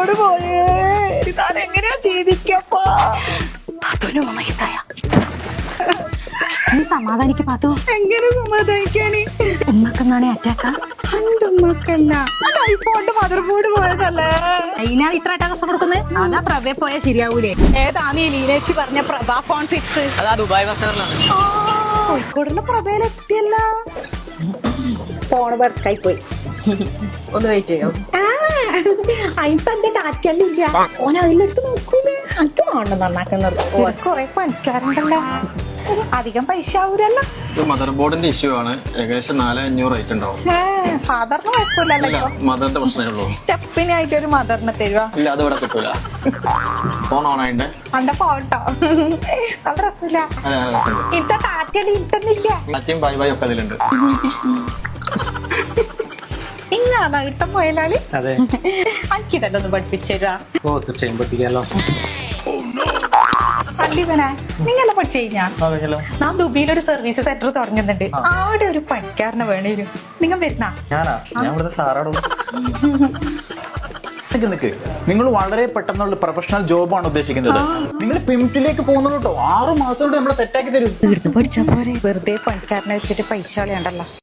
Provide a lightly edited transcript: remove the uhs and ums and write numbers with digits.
ജീവനോട് പോയേ താൻ എങ്ങനെയാ ജീവിക്കപ്പോ പാത്തുവിന് മമയത്തായ നീ സമാധാനിക്ക് പാത്തു. എങ്ങനെ സമാധാനിക്കാണ്? ഉമ്മക്കെന്നാണ് അറ്റാക്ക? എന്റെ ഉമ്മക്കല്ല, അത് ഐഫോണിന്റെ മദർ ബോർഡ് പോയതല്ലേ. അതിനാണ് ഇത്ര അറ്റാക്കം കൊടുക്കുന്നത്. അതാ പ്രവേ പോയാൽ ശരിയാവൂലേ? ഏതാ നീ ലീനേച്ചി പറഞ്ഞ പ്രഭ ഫോൺ ഫിക്സ്? അതാ ദുബായ് ബസാറിലാണ്. കോഴിക്കോടുള്ള പ്രഭയിലെത്തിയല്ല. ഫോണ് വർക്കായി പോയി. ഒന്ന് വെയിറ്റ് ചെയ്യാം. അതിപ്പോ എന്റെ ടാറ്റല്ല, ഓൻ അതിലെടുത്ത് നോക്കൂലേ. എനിക്ക് വേണ്ട നന്നാക്കുന്നത്. കൊറേ പണിക്കാരുണ്ടല്ലോ, അധികം പൈസ ആവൂരല്ലോ. മദർ ബോർഡിന്റെ ഇഷ്യൂ ആണ്. ഏകദേശം 4,500 റേറ്റ് ഉണ്ടാവും. ഫാദറിന് വെക്കൂലല്ലോ. മദറിന്റെ പ്രശ്നമേ ഉള്ളൂ. സ്റ്റെപ്പിനായിട്ട് ഒരു മദറിനെ തരുവാ? ഇല്ല, അത് ഇവിടെ കിട്ടൂല. ഫോൺ ഓൺ ആയിണ്ടേ. അന്റെ ഫോട്ടോ നല്ല രസമില്ല. ഇത്ത ടാറ്റ ഇട്ടുന്നില്ല. ടാറ്റയും ബൈ ബൈ ഒക്കെ അതിലുണ്ട്. ഇങ്ങാണോ ഇട്ടം പോയാലി? അതെ. എനിക്കിതല്ലോ ഒന്ന് പഠിപ്പിച്ചുതരാ? ഓ, തീർച്ചയായും പഠിപ്പിക്കാലോ. അല്ലിവനെ നിങ്ങളെ പഠിച്ചു കഴിഞ്ഞാ ഞാൻ ദുബൈയിലൊരു സർവീസ് സെന്റർ തുടങ്ങുന്നുണ്ട്. അവിടെ ഒരു പണിക്കാരനെ വേണേരും. നിങ്ങൾ വരുന്ന? ഞാനാ? ഞാൻ ഇവിടുത്തെ സാറാടോ. നിങ്ങൾ വളരെ പെട്ടെന്നുള്ള പ്രൊഫഷണൽ ജോബാണ് ഉദ്ദേശിക്കുന്നത്. നിങ്ങൾ പിംറ്റിലേക്ക് പോകുന്നത് കേട്ടോ. 6 മാസം കൊണ്ട് നമ്മൾ സെറ്റ് ആക്കി തരും. വീട്ടിൽ പഠിച്ചാ പോരെ, വെറുതെ പണിക്കാരനെ വെച്ചിട്ട് പൈസ കളയണ്ടല്ലോ.